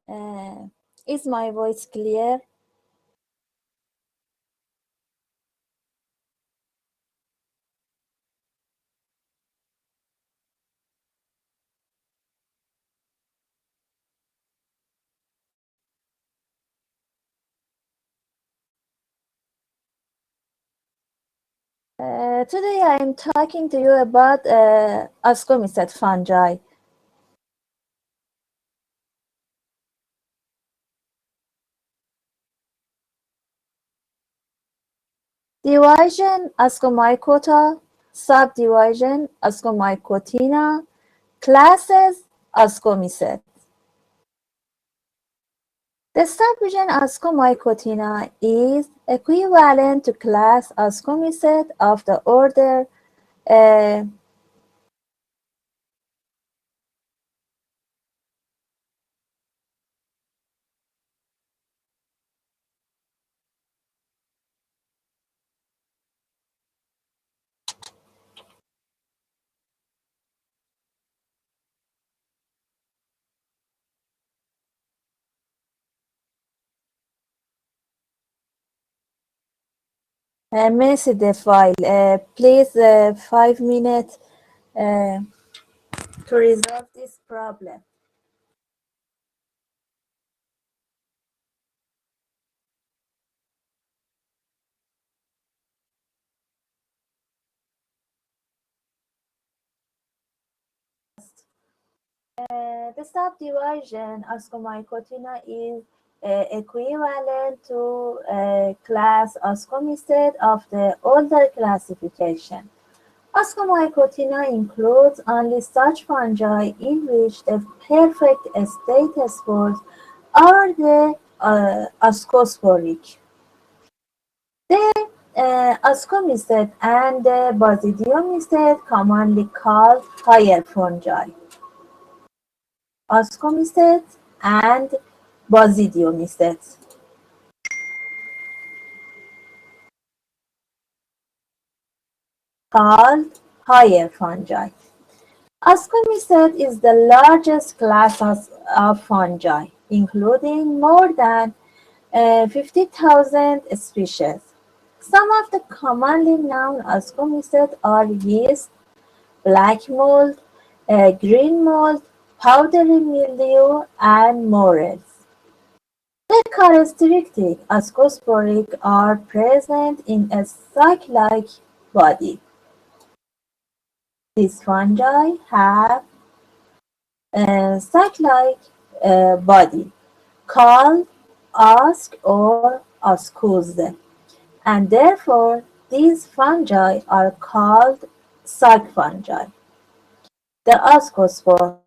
Uh, is my voice clear? Today I am talking to you about ascomycet fungi. Division Ascomycota, subdivision Ascomycotina, classes Ascomycet. The subdivision Ascomycotina is equivalent to class Ascomycet of the order Messi the file. Please 5 minutes to resolve this problem. The subdivision Ascomycotina is equivalent to class Ascomycet of the older classification. Ascomycotina includes only such fungi in which the perfect state spores are the ascosporic. The ascomycet and the basidiomycet, commonly called higher fungi. Ascomycet and basidiomycet. Called higher fungi. Ascomycet is the largest class of fungi, including more than 50,000 species. Some of the commonly known ascomycet are yeast, black mold, green mold, powdery mildew, and morels. The characteristic ascosporic are present in a sac-like body. These fungi have a sac-like body called asc or ascose, and therefore these fungi are called sac fungi. The ascospore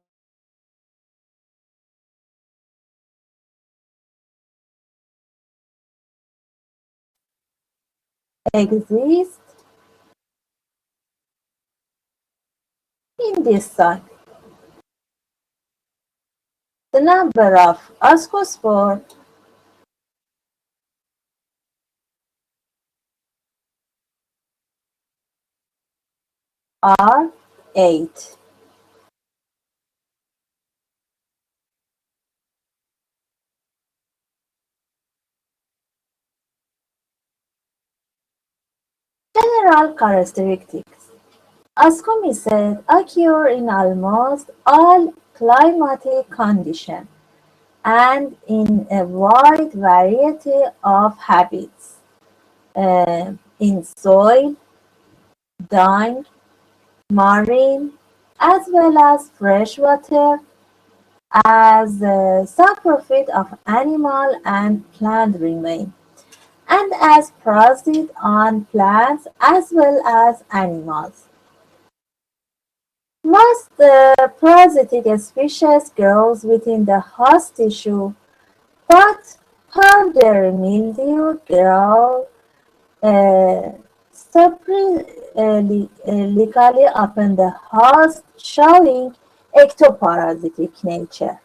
exists in this sac. The number of ascospore are 8. General characteristics. Ascomycet occur in almost all climatic conditions and in a wide variety of habits, in soil, dung, marine, as well as freshwater, as saprophyte of animal and plant remain, and as parasite on plants as well as animals. Most parasitic species grows within the host tissue, but powdery mildew grows superlically upon the host, showing ectoparasitic nature.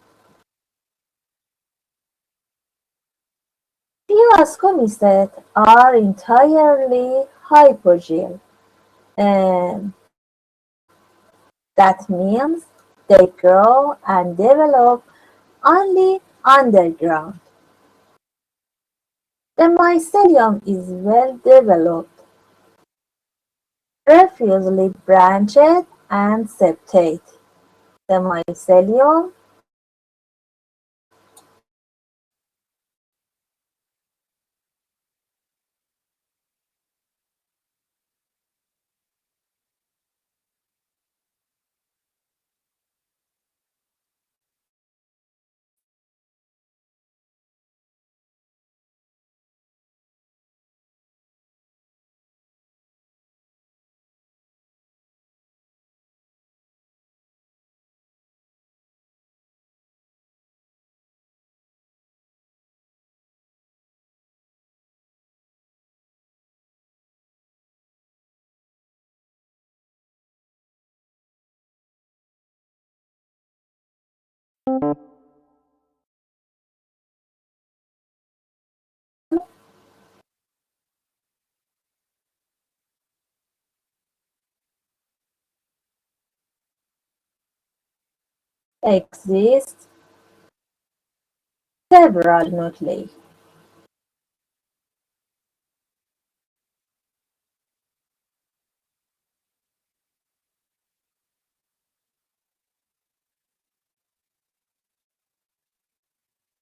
Few ascomycet are entirely hypogel. Um, that means they grow and develop only underground. The mycelium is well developed, profusely branched and septate. The mycelium exists several nuclei.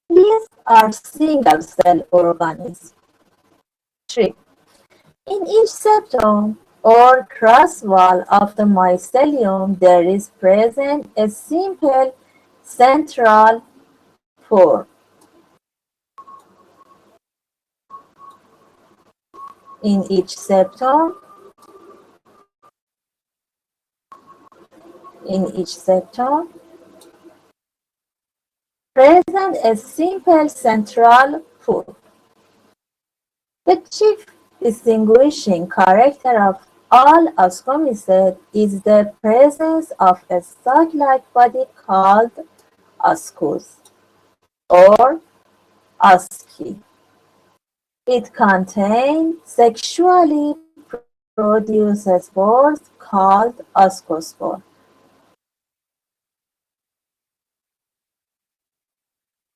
These are single-cell organisms. 3. In each septum or cross-wall of the mycelium, there is present a simple central pore. In each septum, present a simple central pore. The chief distinguishing character of all ascomycete is the presence of a stalk-like body called ascus or asci. It contains sexually produced spores called ascospore.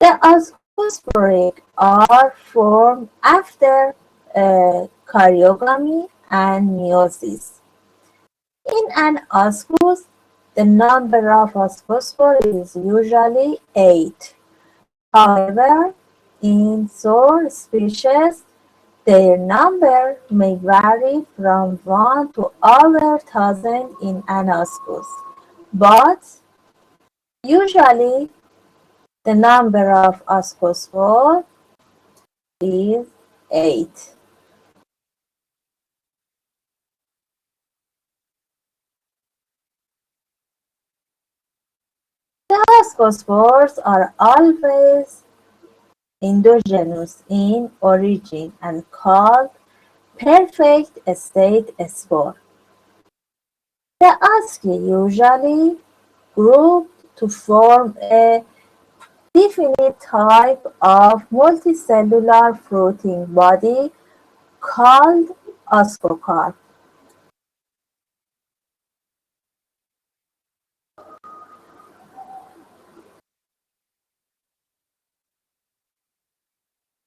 The ascosporic are formed after karyogamy and meiosis. In an ascus, the number of ascospores is usually 8. However, in some species, their number may vary from 1 to over 1,000 in an ascus, but usually the number of ascospores is 8. The ascospores are always endogenous in origin and called perfect state spore. The asci usually grouped to form a definite type of multicellular fruiting body called ascocarp.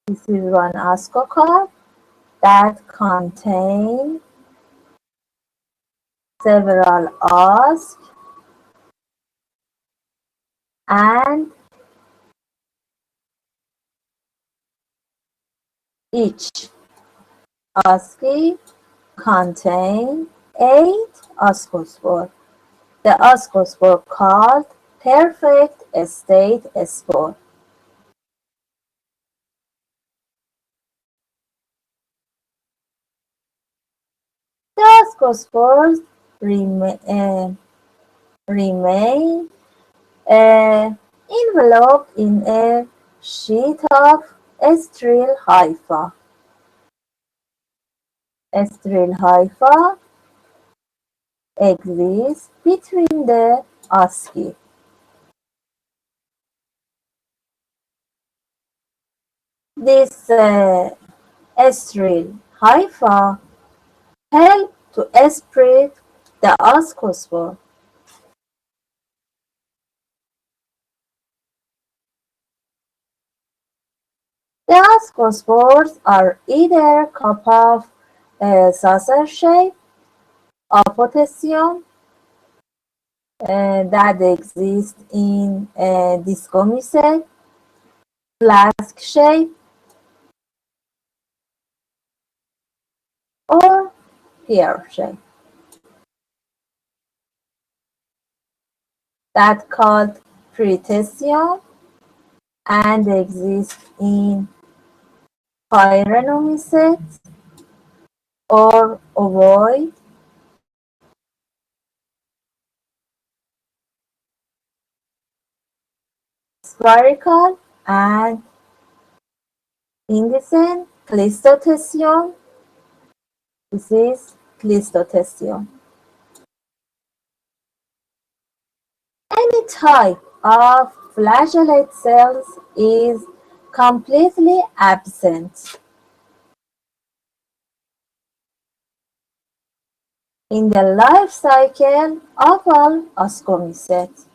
This is one ascocarp that contains several ascs and each asci contains 8 ascospores. The ascospore called perfect state spore. The ascospores remain enveloped in a sheet of sterile hypha. A sterile hypha exists between the asci. This sterile hypha help to spread the ascospore. The ascospores are either cup of saucer shape, apotecium, that exist in discomice, flask shape, or pear shape. That called pretecium and exist in pyrenomycetes or ovoid, spherical and indecent Clistotecium. This is Clistotecium. Any type of flagellate cells is completely absent in the life cycle of all ascomycetes.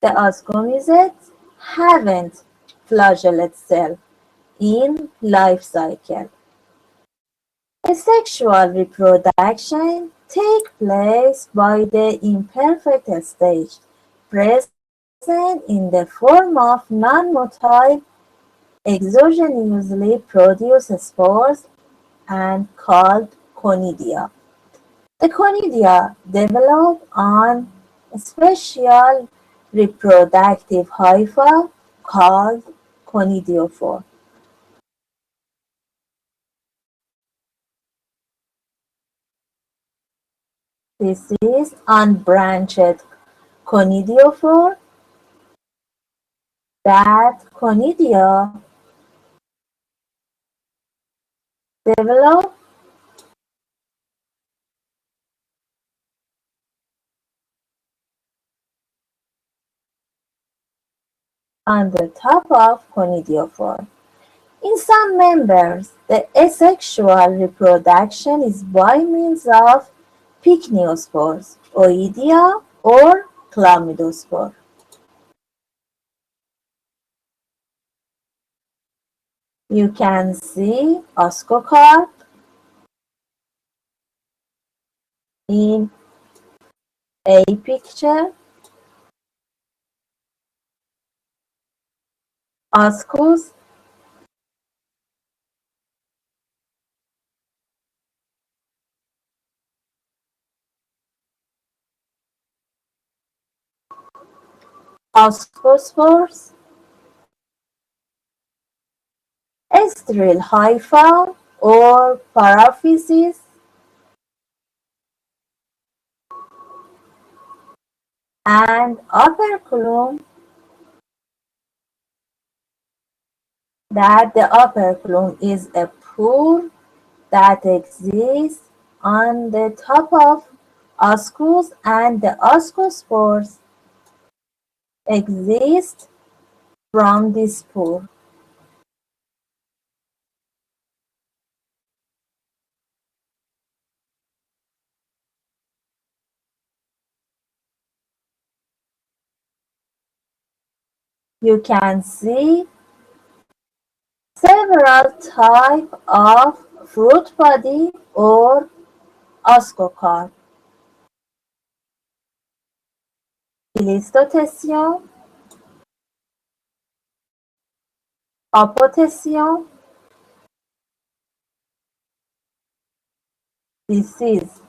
The ascomycetes haven't flagellate cell in life cycle. Sexual reproduction takes place by the imperfect stage, present in the form of non-motile exogenously produced spores and called conidia. The conidia develop on special reproductive hypha called conidiophore. This is unbranched conidiophore. That conidia develop on the top of conidiophore. In some members, the asexual reproduction is by means of pycnospores, oidia, or chlamydospore. You can see ascocarp in a picture, ascus, ascospores, sterile hypha or paraphysis, and operculum, that the operculum is a pore that exists on the top of ascus and the ascospores exist from this pore. You can see several types of fruit body or ascocarp. Clistotecium, apotecium, disease,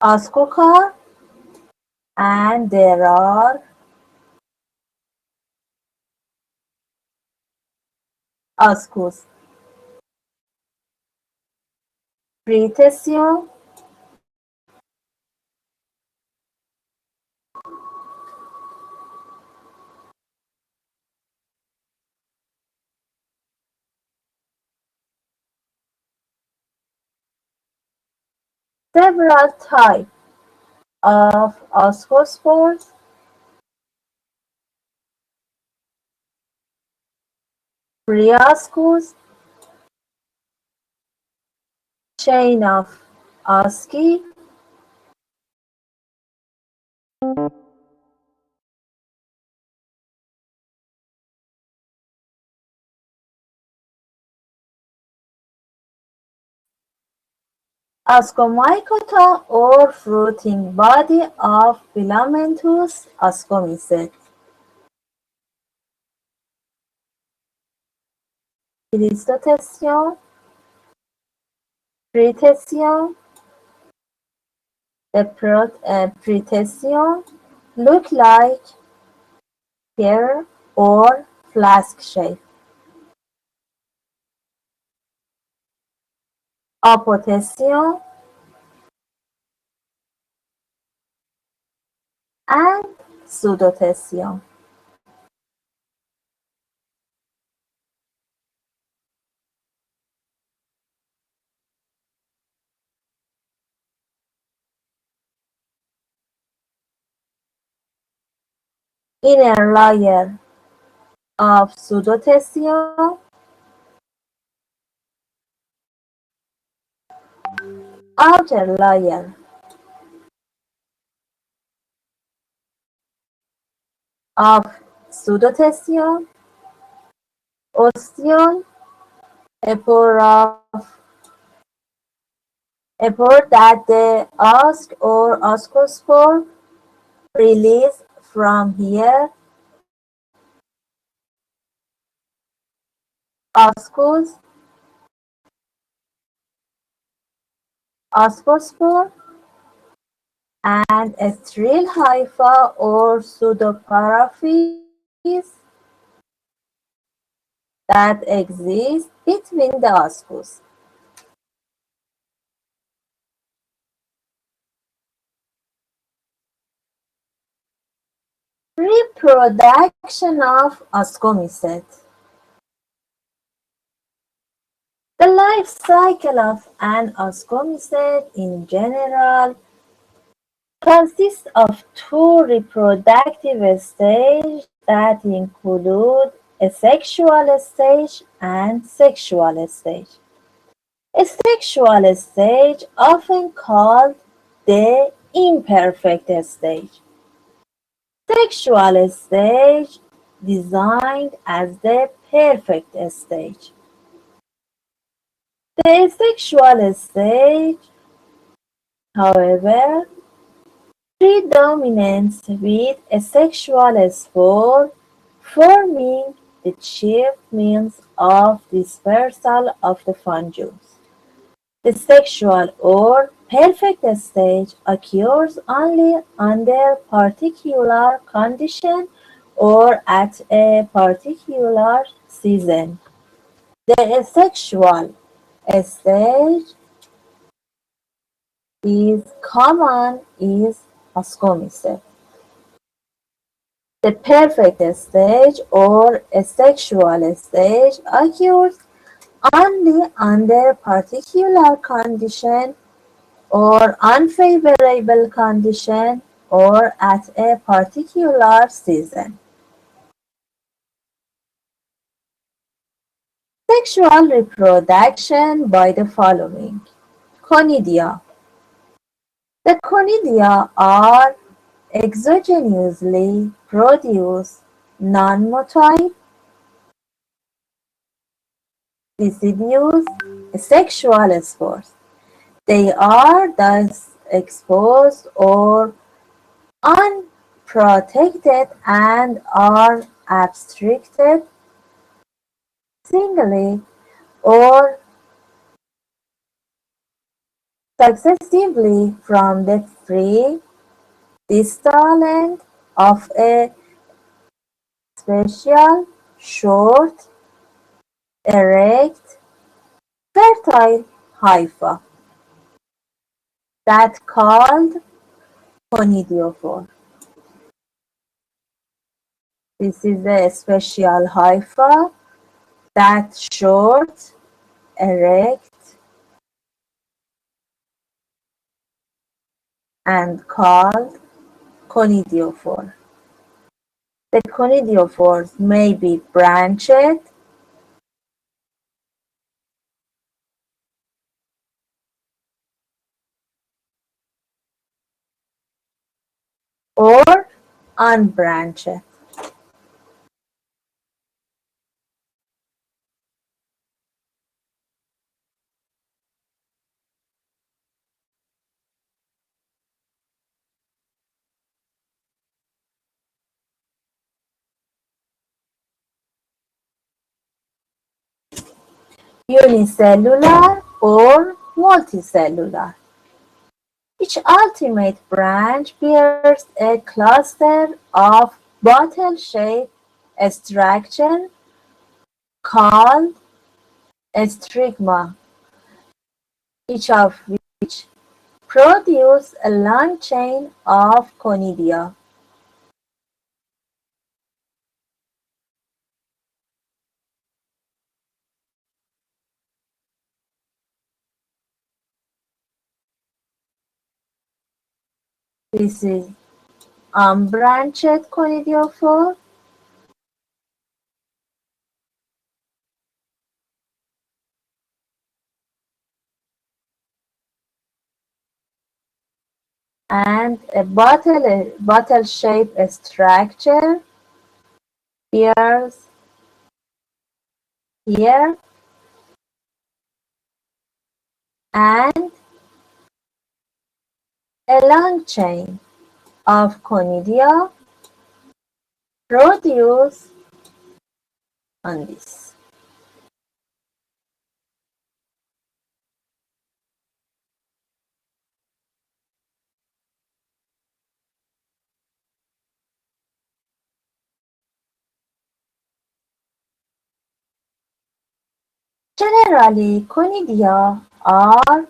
ascocarp, and there are ascus, pretecium, several types of ascospores, priascus, chain of asci, Ascomycota or fruiting body of filamentous ascomycet. Cristotation, pretation. The pretation look like pear or flask shape. Apotation and pseudotation. Inner layer of pseudotation, outer layer of pseudotation, ostiole, a pore that the asc or ascospore release from here, ascus, ascospore, and a steril hypha or pseudoparaphysis that exist between the ascus. Reproduction of ascomycet. The life cycle of an ascomycet in general consists of two reproductive stages that include a sexual stage and sexual stage. A sexual stage, often called the imperfect stage. Sexual stage designed as the perfect stage. The sexual stage, however, predominates with a sexual spore forming the chief means of dispersal of the fungus. The sexual or perfect stage occurs only under particular conditions or at a particular season. The sexual stage is common is ascomycet. The perfect stage or sexual stage occurs only under particular condition or unfavorable condition or at a particular season. Sexual reproduction by the following. Conidia. The conidia are exogenously produced non-motile deciduous sexual spores. They are thus exposed or unprotected and are abstracted singly or successively from the free distal end of a special, short, erect, fertile hypha that called conidiophore. This is a special hypha that short, erect, and called conidiophore. The conidiophores may be branched or unbranched. unicellular or multicellular. Each ultimate branch bears a cluster of bottle-shaped structure called a strigma, each of which produce a long chain of conidia. This is unbranched conidiophore, and a bottle-shaped structure bears here and a long chain of conidia produced on this. Generally, conidia are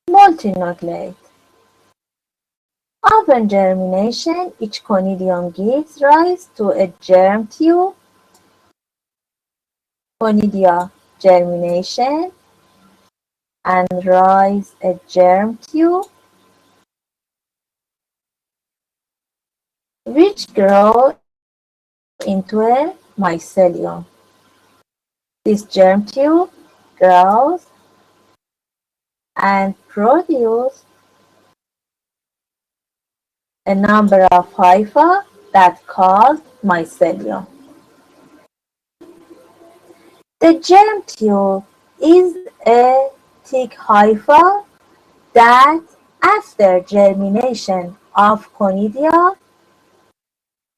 multinucleate. Upon germination, each conidium gives rise to a germ tube. Conidia germination and rise a germ tube which grow into a mycelium. This germ tube grows and produces a number of hypha that called mycelium. The germ tube is a thick hypha that, after germination of conidia,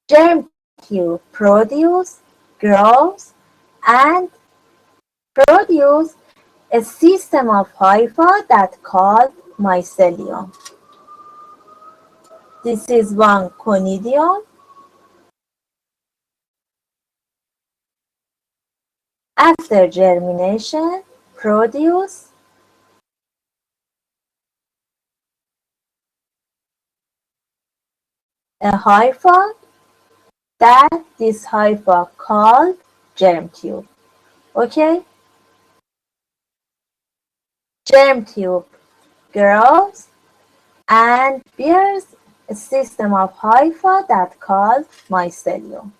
germ tube grows, and produce a system of hypha that called mycelium. This is one conidium. After germination, produce a hypha that this hypha called germ tube. Okay? Germ tube grows and bears a system of hypha that called mycelium.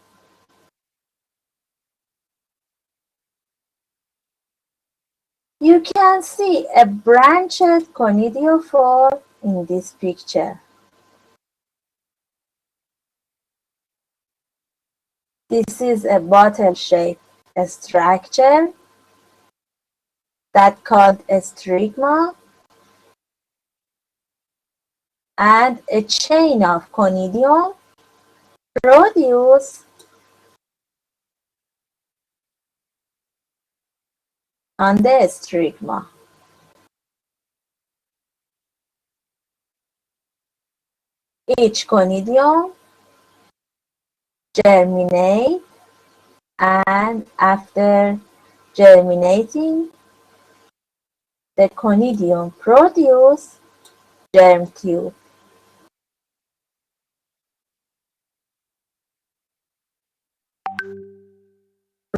You can see a branched conidiophore in this picture. This is a bottle-shaped structure that called a strigma, and a chain of conidium produce on the strigma. Each conidium germinate, and after germinating, the conidium produce germ tube.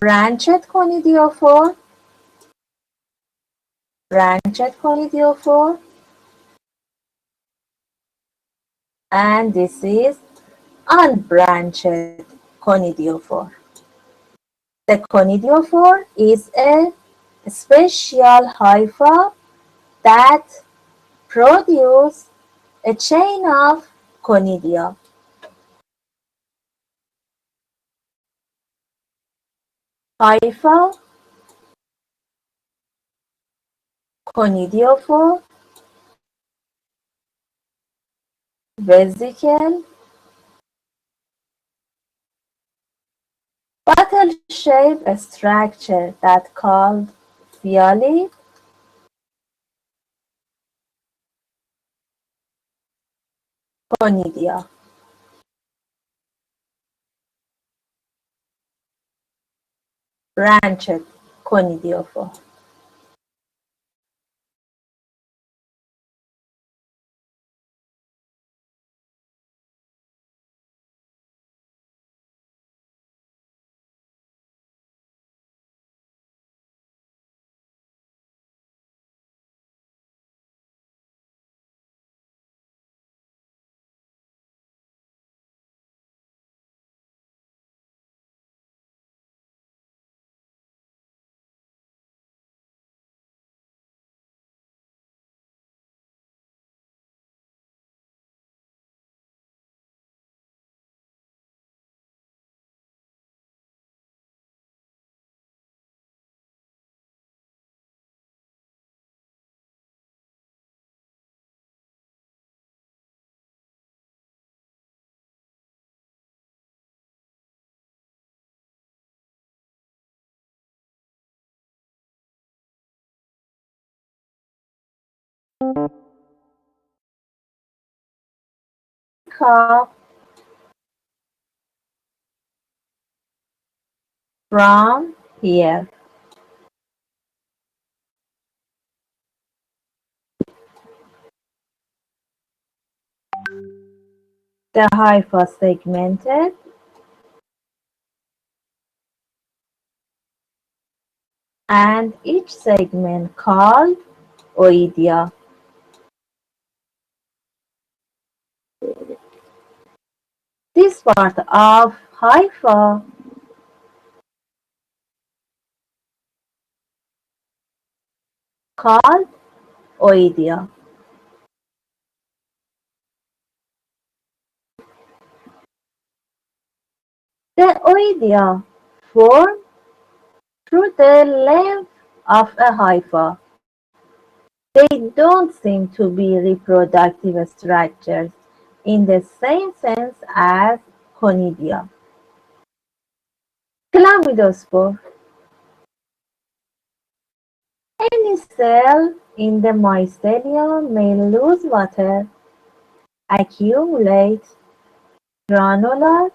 Branched conidiophore, and this is unbranched conidiophore. The conidiophore is a special hypha that produce a chain of conidia. Hypha, conidiophore, vesicle, bottle-shaped structure that called بیالید. کونیدیا. برانچد کونیدیوفو. Up from here. The hypha segmented and each segment called oidia. This part of hypha called oidia. The oidia form through the length of a hypha. They don't seem to be reproductive structures in the same sense as conidia. Chlamydospore. Any cell in the mycelium may lose water, accumulate granular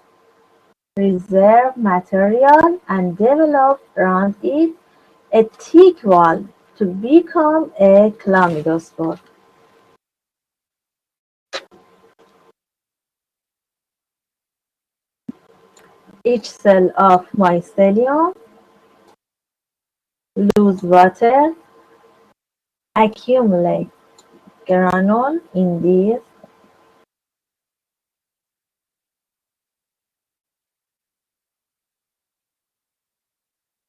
reserve material, and develop around it a thick wall to become a chlamydospore. Each cell of mycelium lose water, accumulate granule in these,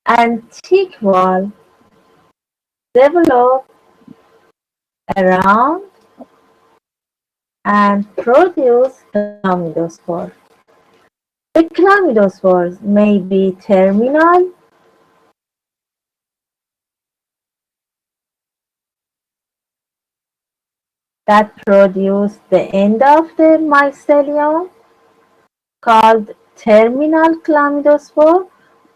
and thick wall develop around and produce chlamydospore. The chlamydospores may be terminal that produce the end of the mycelium called terminal chlamydospore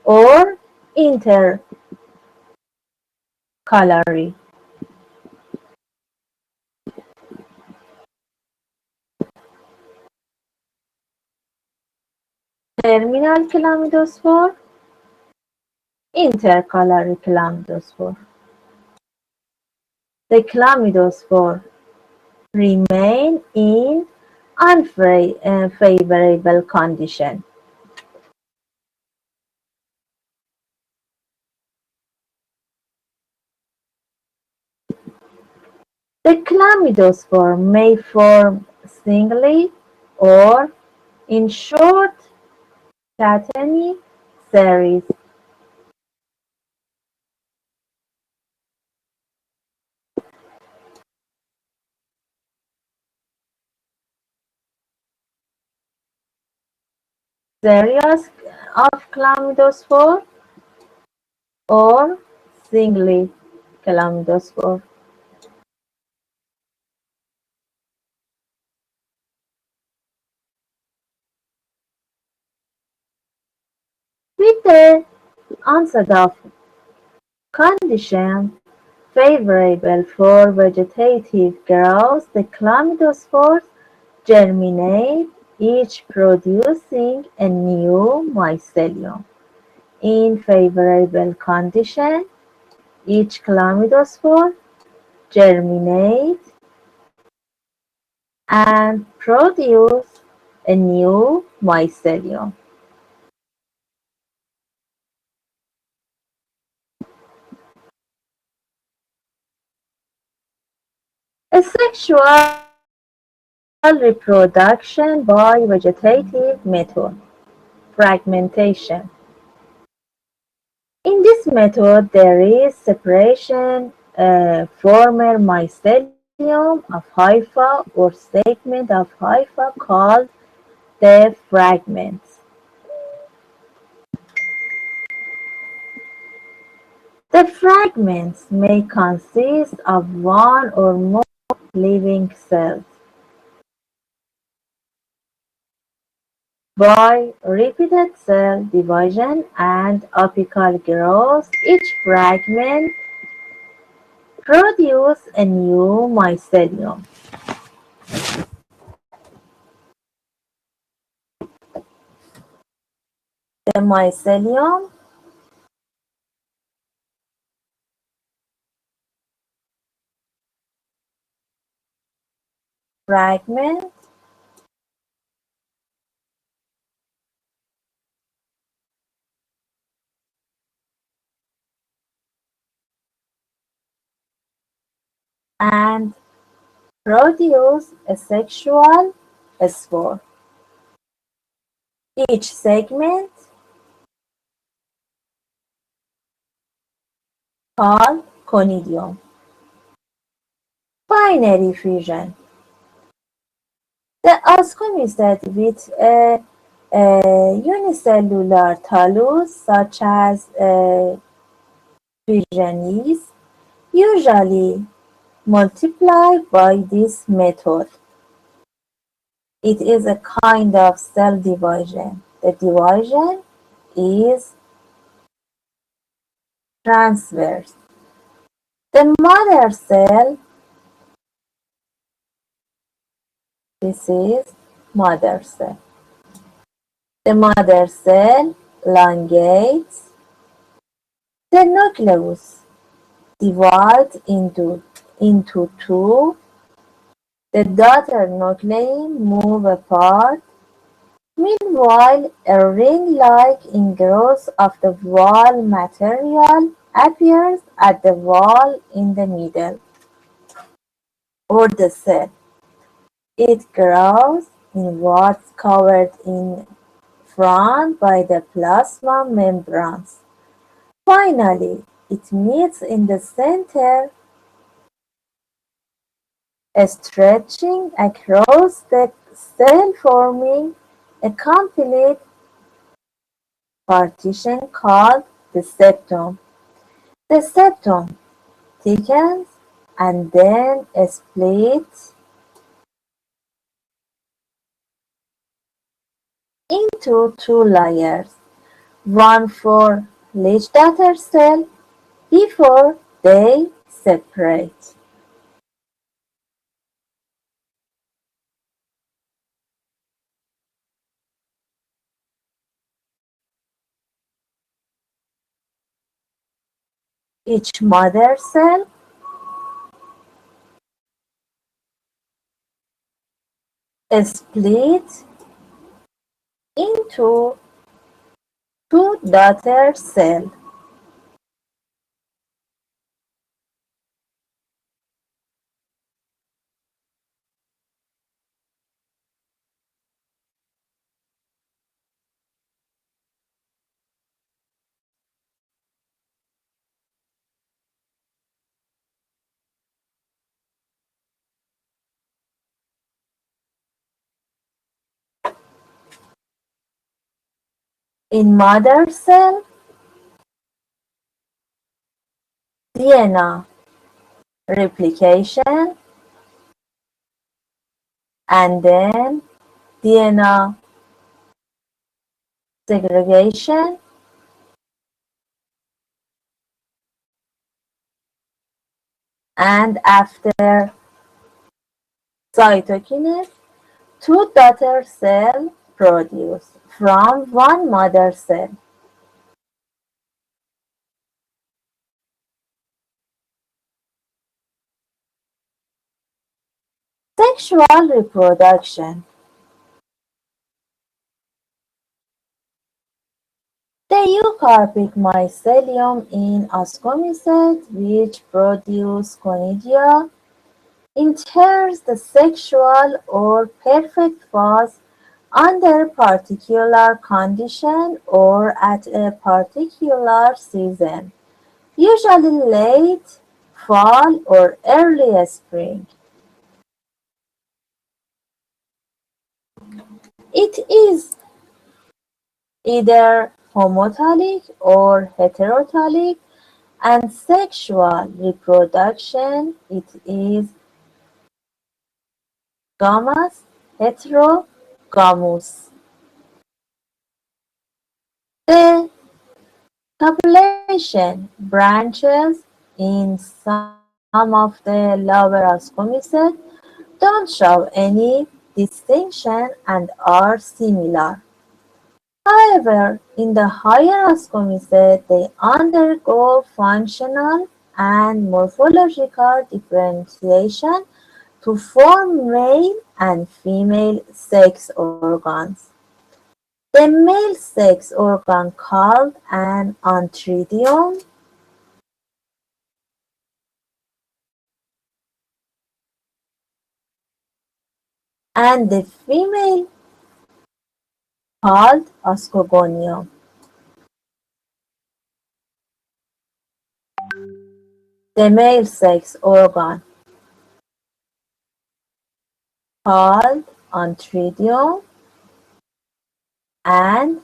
or intercalary. Terminal chlamydospore, intercalary chlamydospore. The chlamydospore remain in unfavorable condition. The chlamydospore may form singly or in short tatany series. Series of chlamydospore or singly chlamydospore. With the onset of conditions favorable for vegetative growth, the chlamydospores germinate, each producing a new mycelium. In favorable conditions, each chlamydospore germinates and produces a new mycelium. A sexual reproduction by vegetative method, fragmentation. In this method, there is separation former mycelium of hypha or segment of hypha called the fragments. The fragments may consist of one or more living cells. By repeated cell division and apical growth, each fragment produces a new mycelium. The mycelium fragment and produce a sexual spore. Each segment called conidium. Binary fusion. The oscum is that with a unicellular thallus such as fusiones usually multiply by this method. It is a kind of cell division. The division is transverse. The mother cell, this is mother cell. The mother cell elongates. The nucleus divides into two. The daughter nuclei move apart. Meanwhile, a ring-like ingrowth of the wall material appears at the wall in the middle, or the cell. It grows inwards, covered in front by the plasma membranes. Finally, it meets in the center, stretching across the cell, forming a complete partition called the septum. The septum thickens and then splits into two layers, one for each daughter cell before they separate. Each mother cell splits into two daughter cells. In mother cell, DNA replication and then DNA segregation and after cytokinase, two daughter cells produce from one mother cell. Sexual reproduction. The eukarpic mycelium in ascomycete, which produce conidia, enters the sexual or perfect phase under particular condition or at a particular season, usually late fall or early spring. It is either homothallic or heterothallic, and sexual reproduction it is gamous, heterogamous. The copulation branches in some of the lower ascomycete don't show any distinction and are similar. However, in the higher ascomycete, they undergo functional and morphological differentiation to form male and female sex organs. The male sex organ called an antridium and the female called ascogonium. The male sex organ called antridium and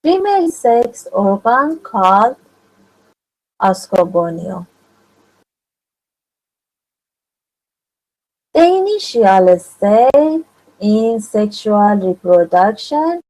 female sex organ called ascogonium. The initial stage in sexual reproduction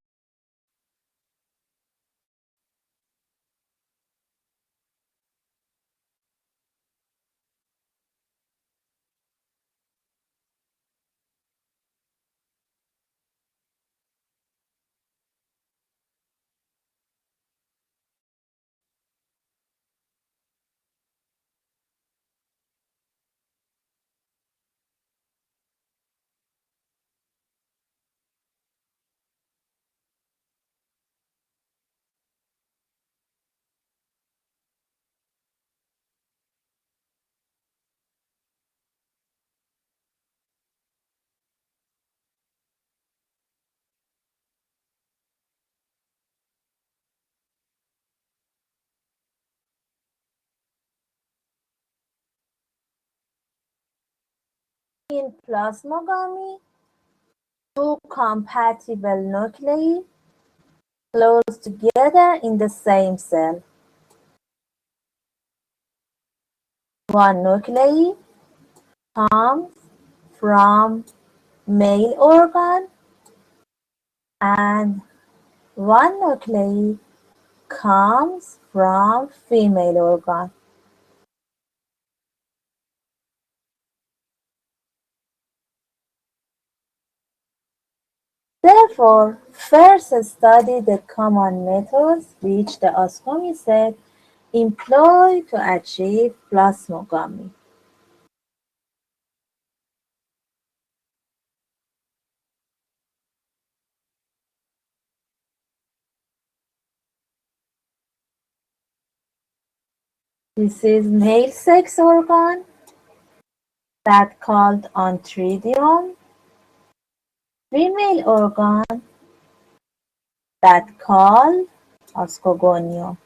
in plasmogamy, two compatible nuclei close together in the same cell. One nuclei comes from male organ and one nuclei comes from female organ. Therefore, first study the common methods which the ascomycete employ to achieve plasmogamy. This is male sex organ that called antridium, female organ that called ascogonium.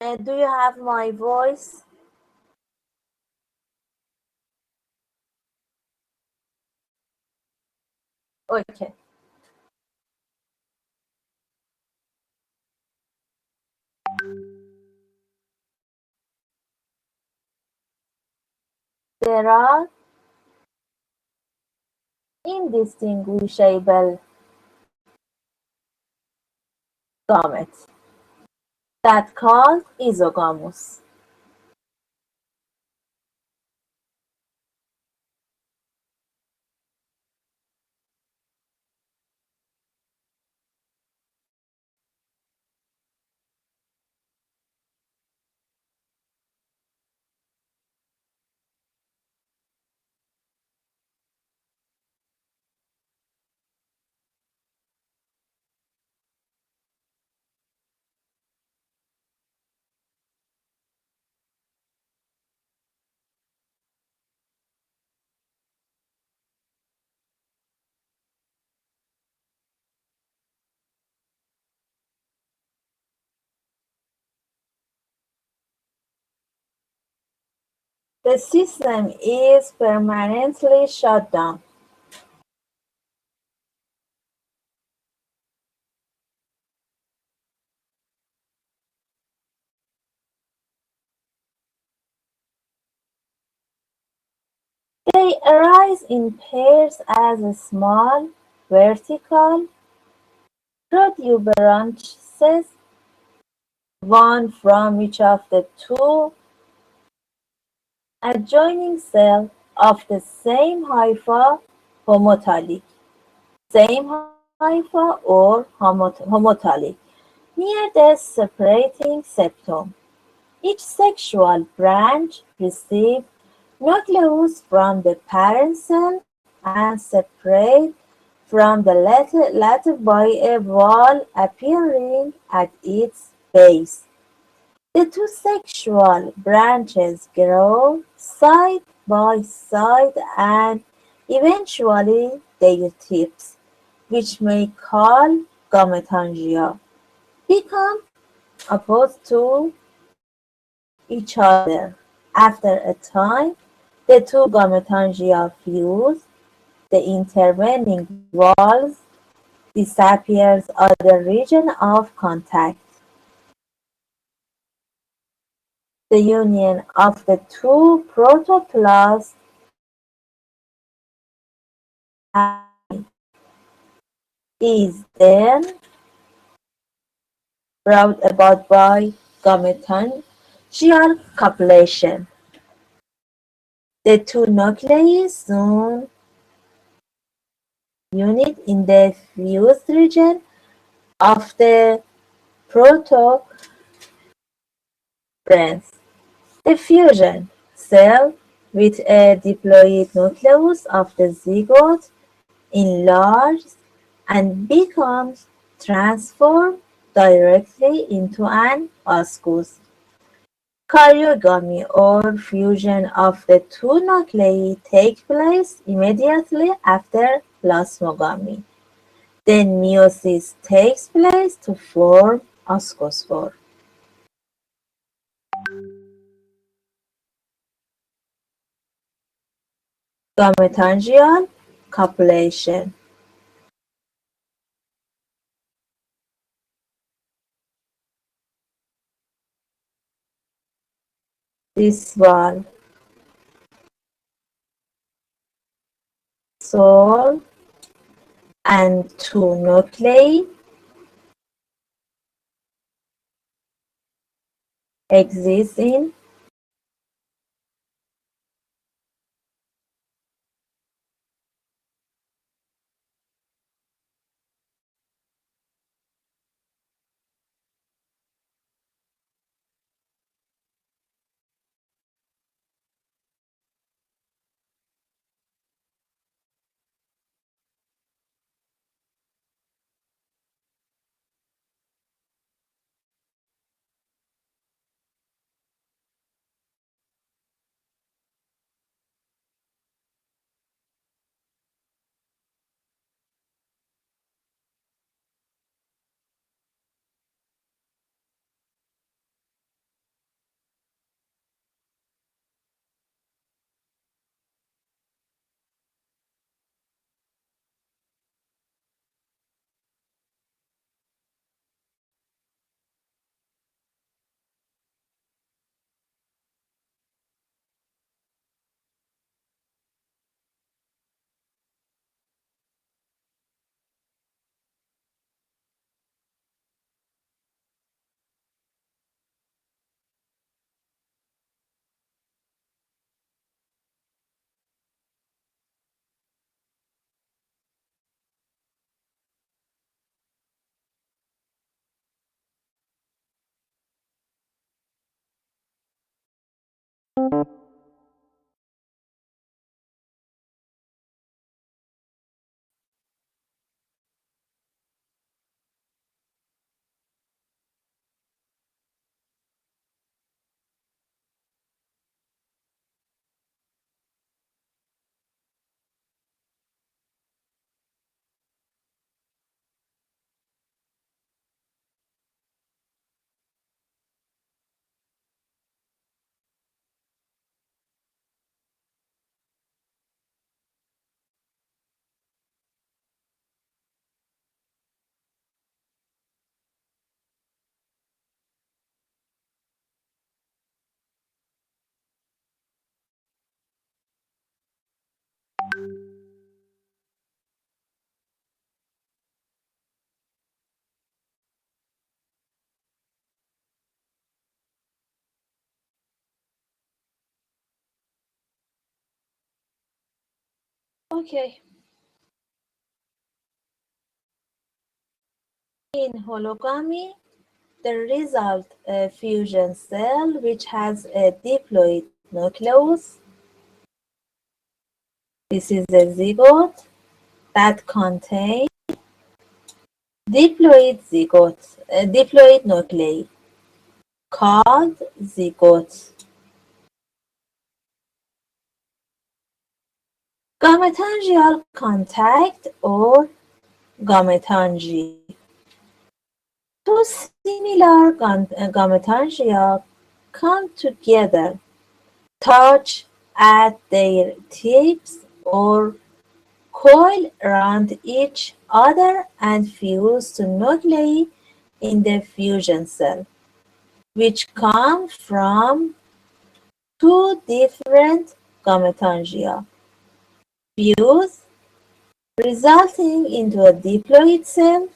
Do you have my voice? Okay. There are indistinguishable gametes that called isogamous. The system is permanently shut down. They arise in pairs as small, vertical protuberances, one from each of the two adjoining cells of the same hypha homothallic, same hypha or homothallic, near the separating septum. Each sexual branch receives nucleus from the parent cell and separate from the latter by a wall appearing at its base. The two sexual branches grow side by side and eventually their tips, which we call gametangia, become opposed to each other. After a time, the two gametangia fuse, the intervening walls disappears at the region of contact. The union of the two protoplasts is then brought about by gametangial copulation. The two nuclei soon unite in the fused region of the protobrans. The fusion cell with a diploid nucleus of the zygote enlarges and becomes transformed directly into an ascus. Karyogamy or fusion of the two nuclei takes place immediately after plasmogamy. Then meiosis takes place to form ascospore. Gametangial copulation. This wall soul and two nuclei exist in Okay. In hologamy, the result a fusion cell which has a diploid nucleus. This is a zygote that contains diploid nuclei called zygotes. Gametangial contact or gametangy. Two similar gametangia come together, touch at their tips or coil around each other and fuse to nuclei in the fusion cell, which come from two different gametangia. Fuse, resulting into a diploid cell.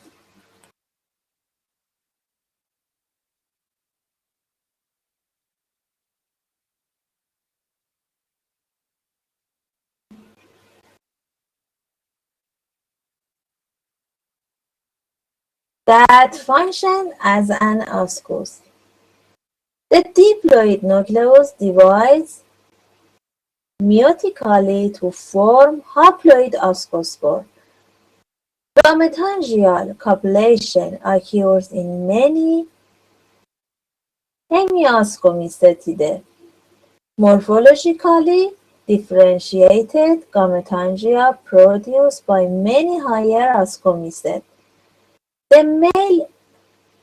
That function as an ascus. The diploid nucleus divides meiotically to form haploid ascospore. Gametangial copulation occurs in many hemiascomycetidae. Morphologically differentiated gametangia produced by many higher ascomycete. The male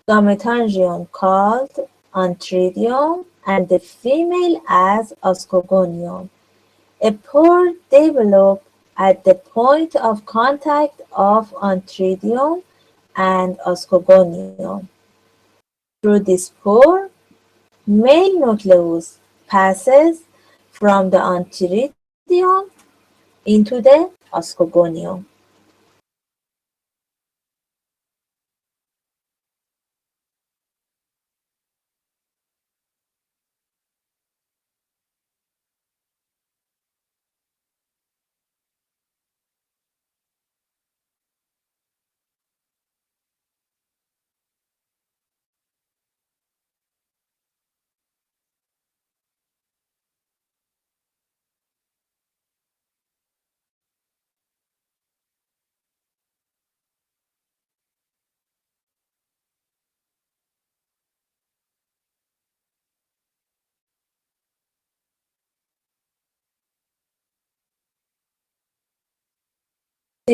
gametangium called antridium and the female as ascogonium. A pore develops at the point of contact of antridium and ascogonium. Through this pore, male nucleus passes from the antridium into the ascogonium.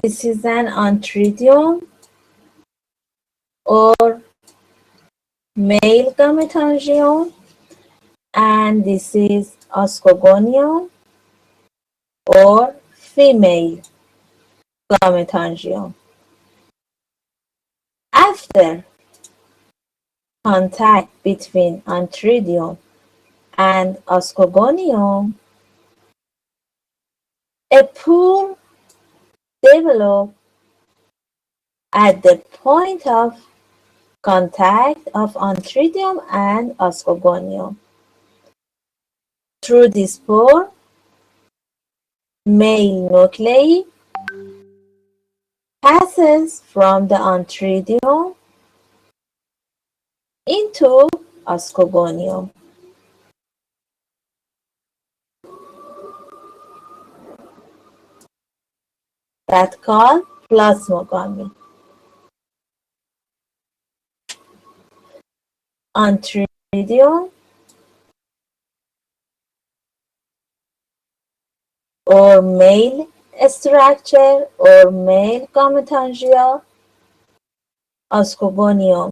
This is an antridium or male gametangium, and this is ascogonium or female gametangium. After contact between antridium and ascogonium, a pore develops at the point of contact of antridium and ascogonium. Through this pore, male nuclei passes from the antridium into ascogonium. That's called plasmogamy. Antridium or male structure or male gametangia, ascogonium.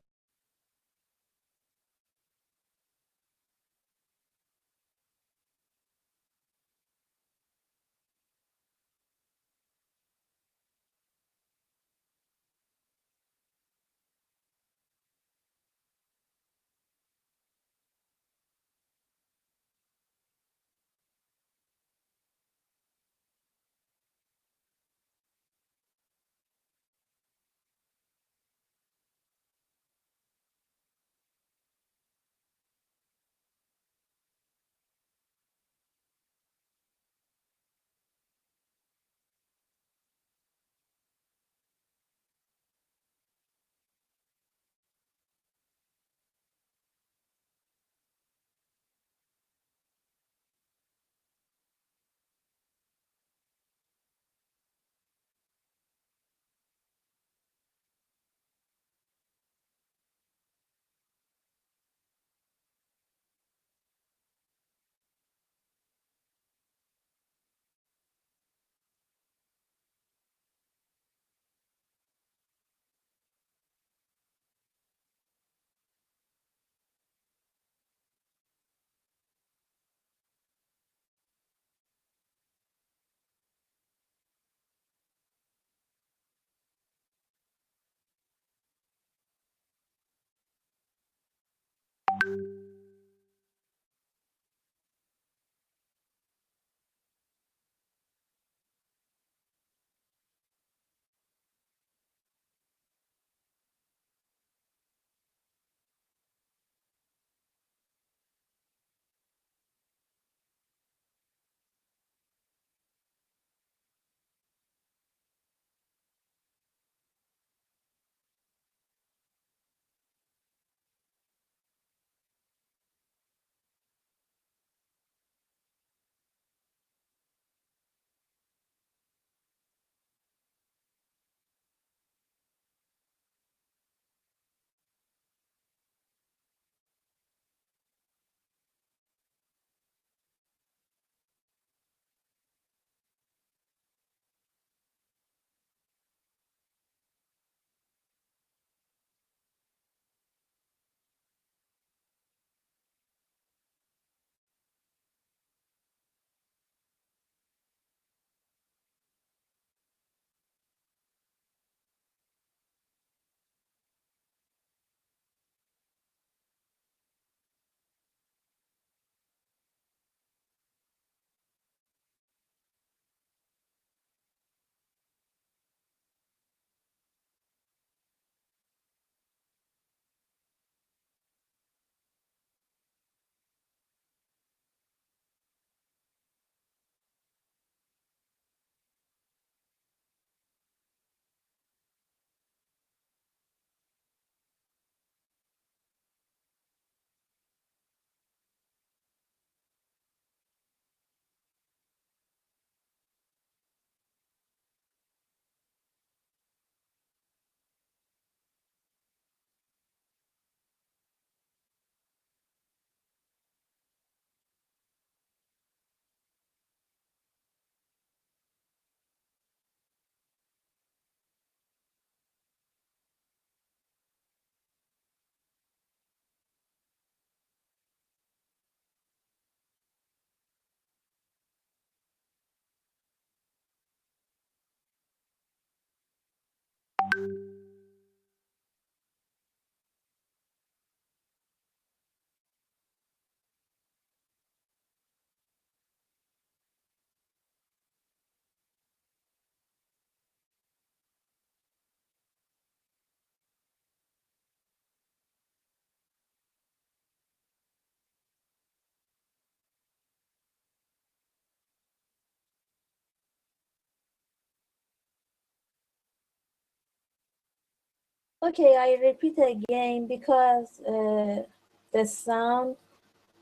Okay, I repeat again because the sound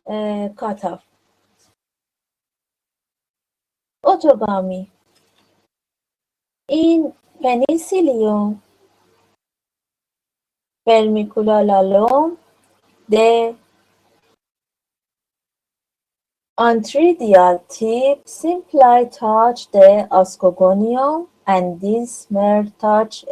cut off. Autogamy. In Penicillium vermiculalum, the antheridial tip simply touch the oscogonium, and this mere touch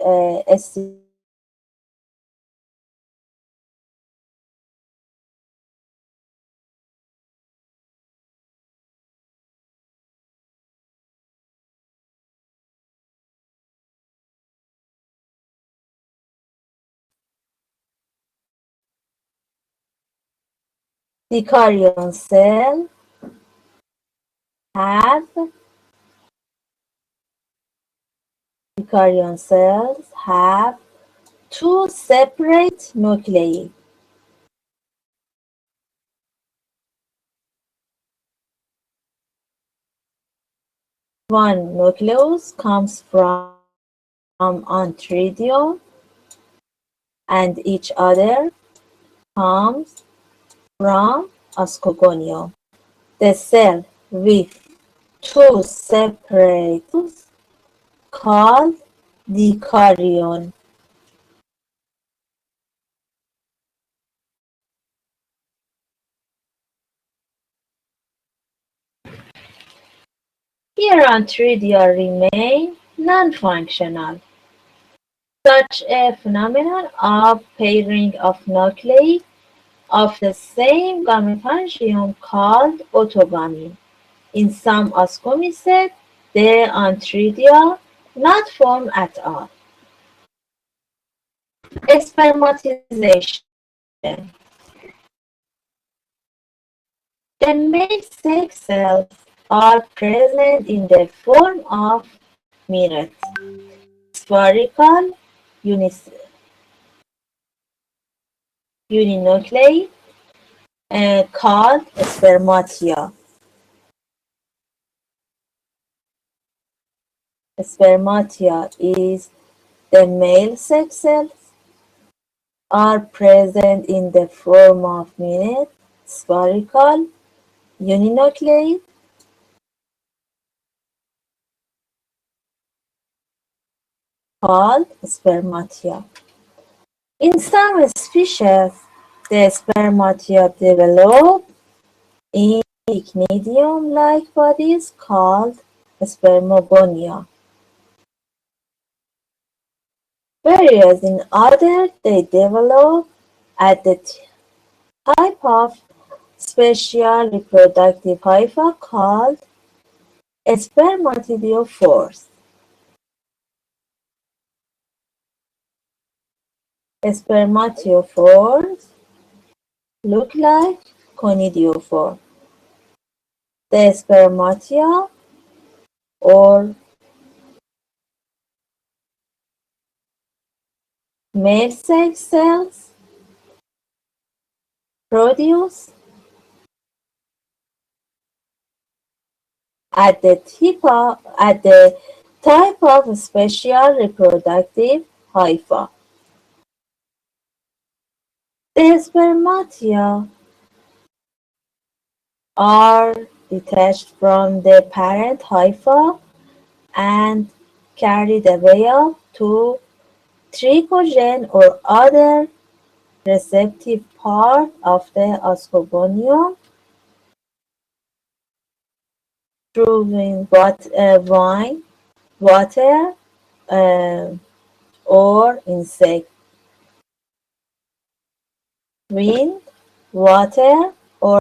eukaryotic cell have eukaryotic cells have two separate nuclei. One nucleus comes from antheridium and each other comes from oscogonium. The cell with two separate called dikaryon. Here antheridia remain non-functional. Such a phenomenon of pairing of nuclei of the same gametosome called autogamy. In some oscomycete, the antheridia not formed at all. Spermatization. The male sex cells are present in the form of minute, spherical uninuclei called spermatia. Spermatia is the male sex cells are present in the form of minute, spherical uninuclei called spermatia. In some species, the spermatia develop in pycnidium-like bodies called spermogonia, whereas in others they develop at the type of special reproductive hypha called spermatidiophores. Spermatiophores look like conidiophore. The spermatia or male sex cells produce at the type of special reproductive hypha. The spermatia are detached from the parent hypha and carried away to trichogen or other receptive part of the oscogonium through wine, water, uh, or insect. Wind, water, or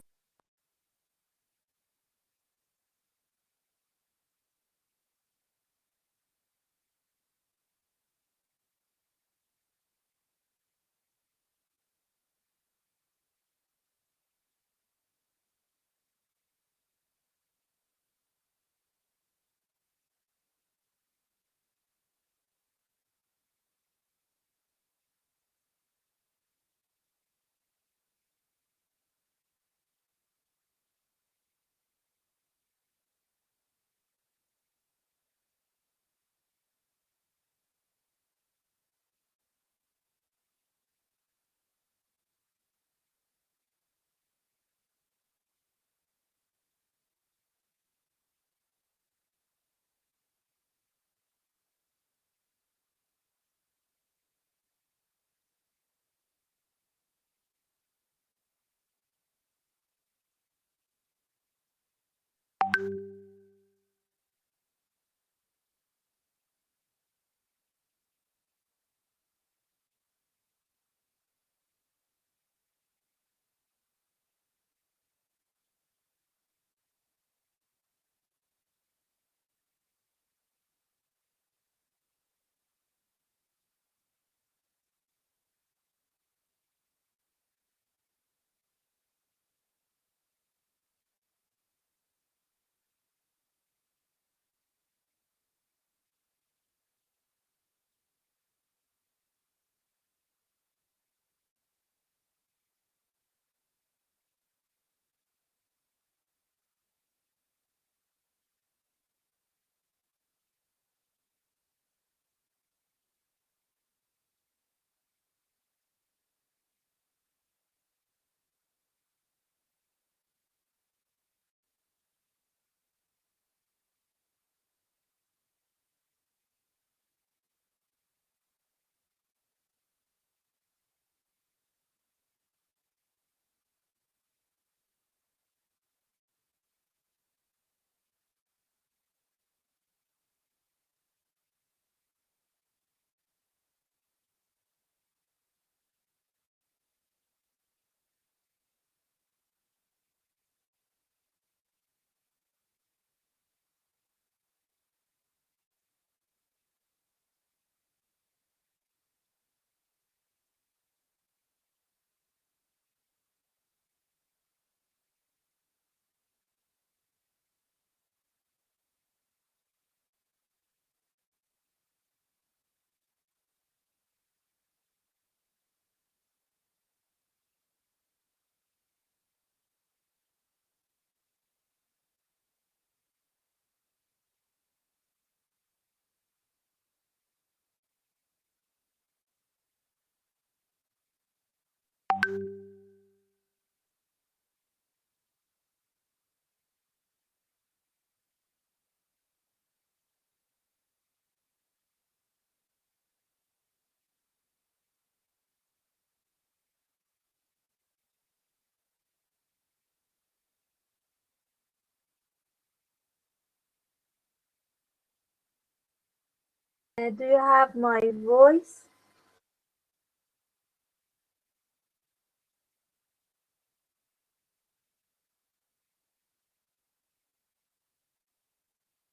Do you have my voice?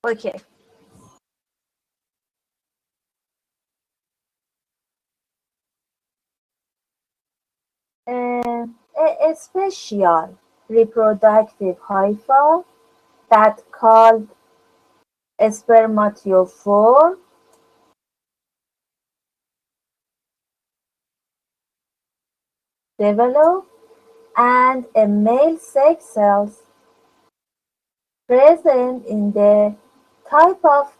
Okay. A special reproductive hypha that called spermatophore develop and a male sex cells present in the type of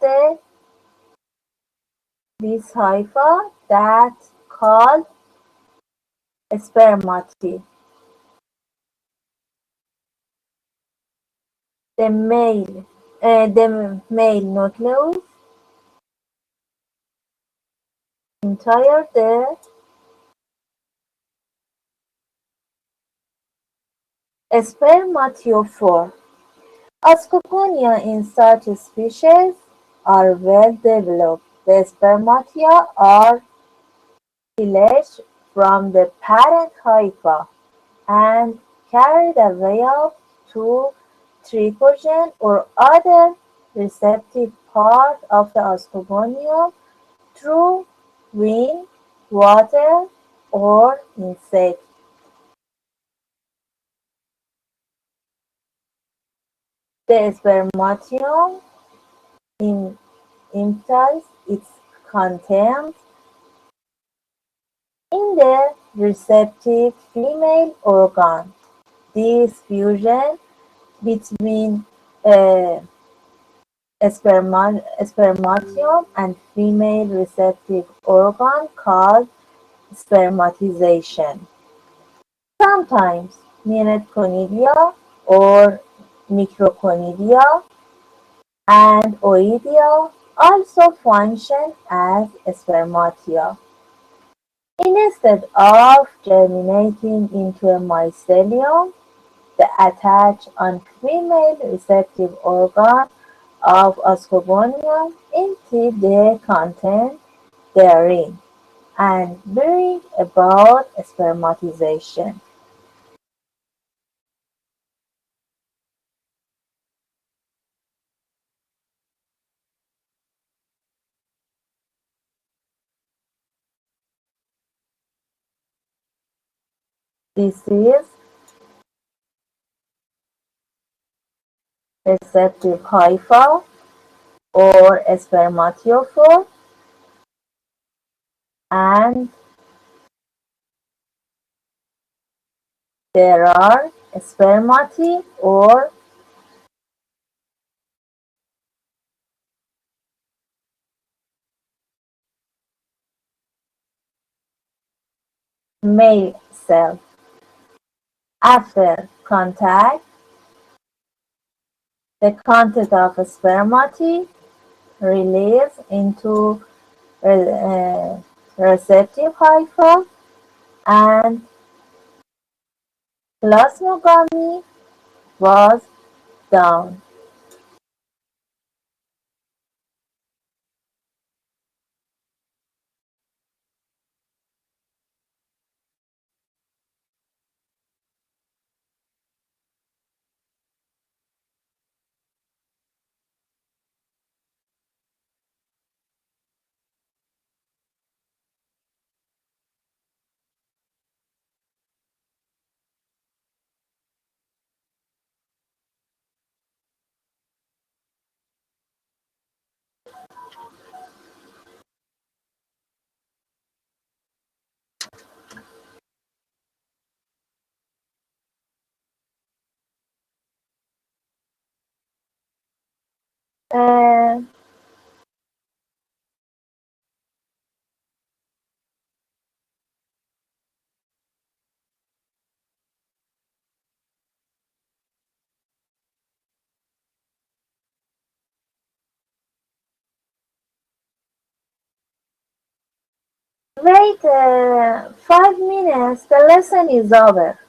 this hypha that called spermati. The male nucleus entire the spermatophore. Ascoponia in such species are well developed. The spermatia are detached from the parent hypha and carried away up to trichogen or other receptive part of the ascoponium through wind, water, or insect. The spermatium empties its contents in the receptive female organ. This fusion between uh, spermatium and female receptive organ called spermatization. Sometimes neonatoconidia or microconidia and oidia also function as spermatia. Instead of germinating into a mycelium, they attach on female receptive organ of ascobonium empty their content therein and bring about spermatization. This is receptive hypha or spermatiophore, and there are spermati or male cell. After contact, the content of spermati released into receptive hypha and plasmogamy was done. Uh, Wait 5 minutes, the lesson is over.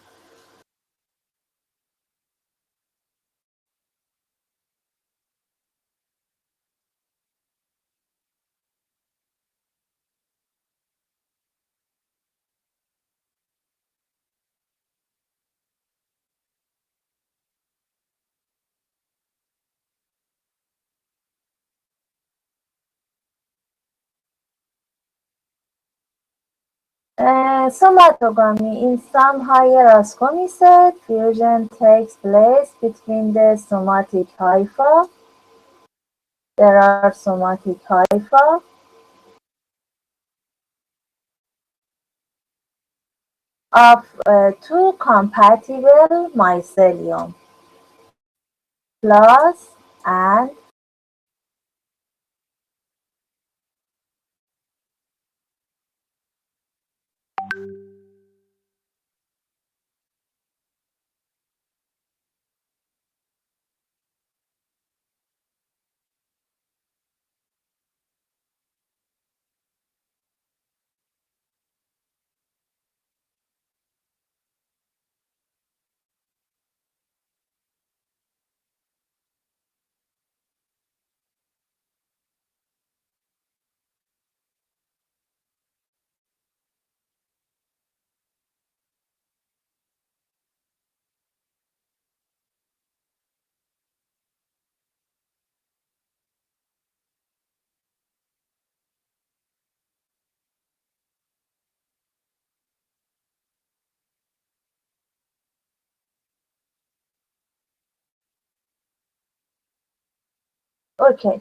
Somatogamy. In some hieroscomices, fusion takes place between the somatic hypha. There are somatic hypha of two compatible mycelium, plus and okay.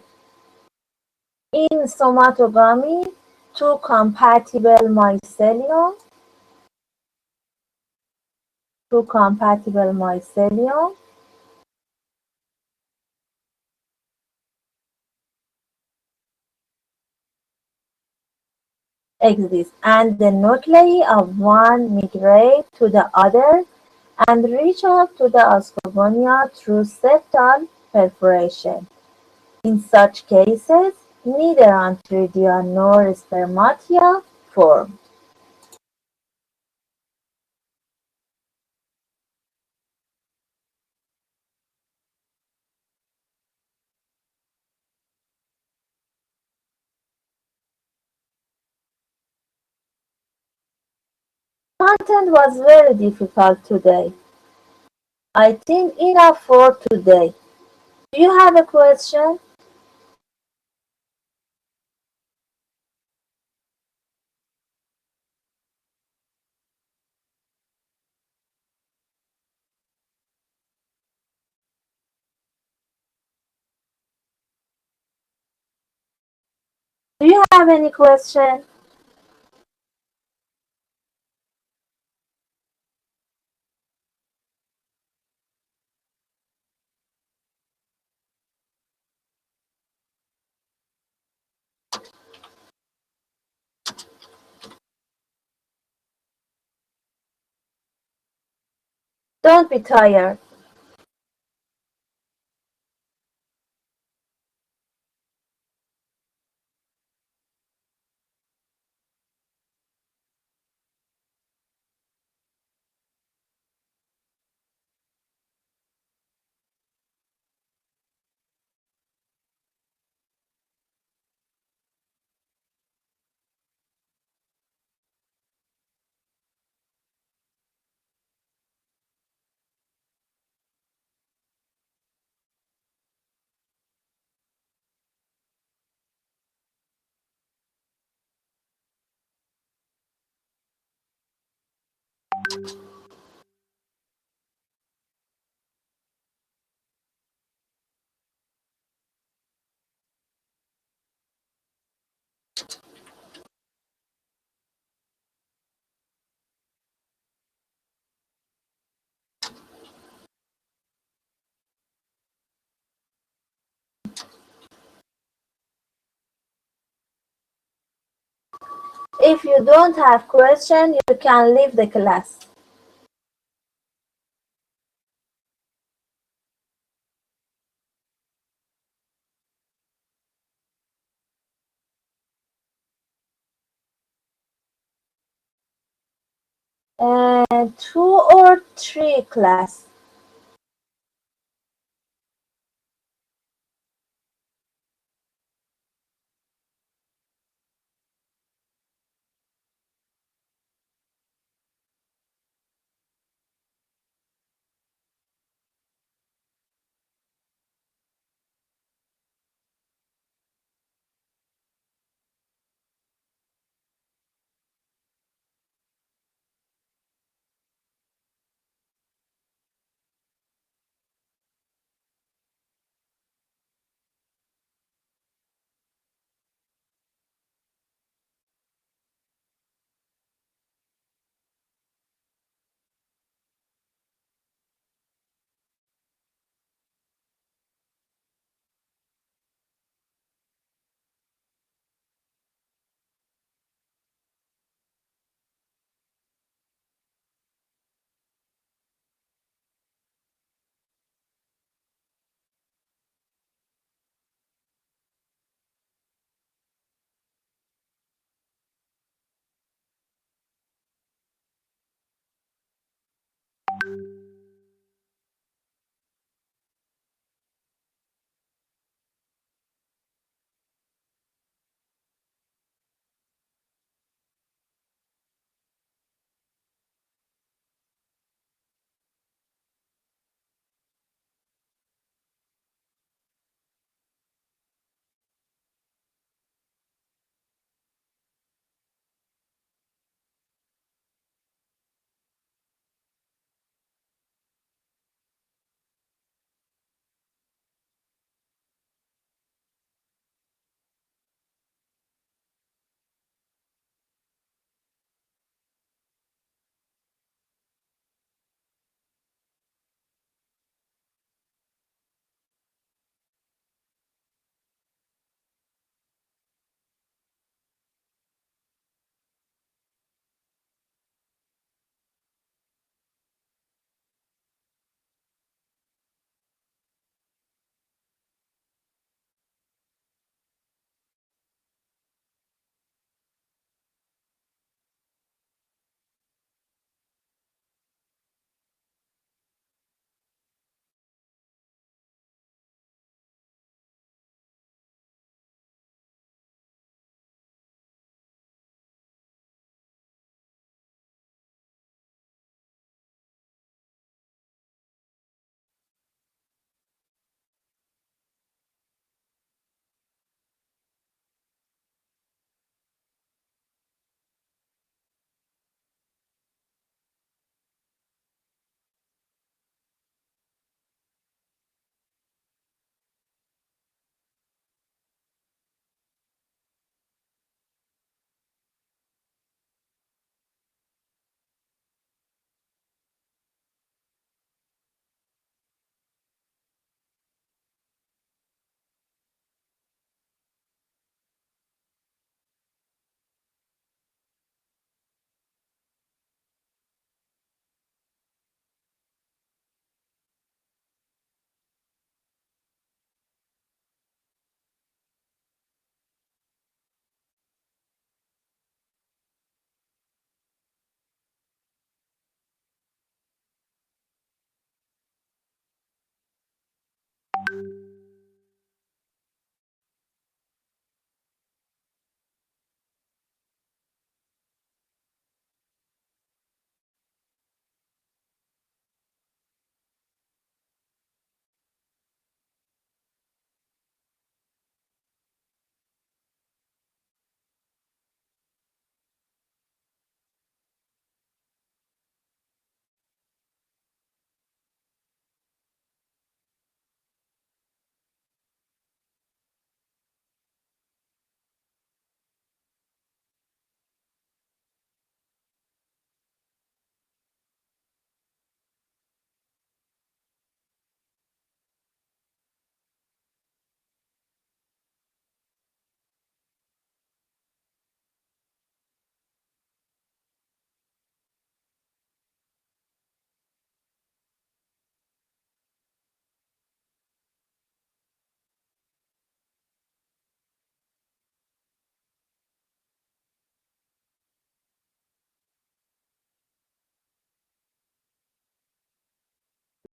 In somatogamy, two compatible mycelium exist, and the nuclei of one migrate to the other and reach up to the oscogonia through septal perforation. In such cases, neither antheridia nor spermatia form. Content was very difficult today. I think enough for today. Do you have a question? Do you have any question? Don't be tired. If you don't have question, you can leave the class. Two or three class.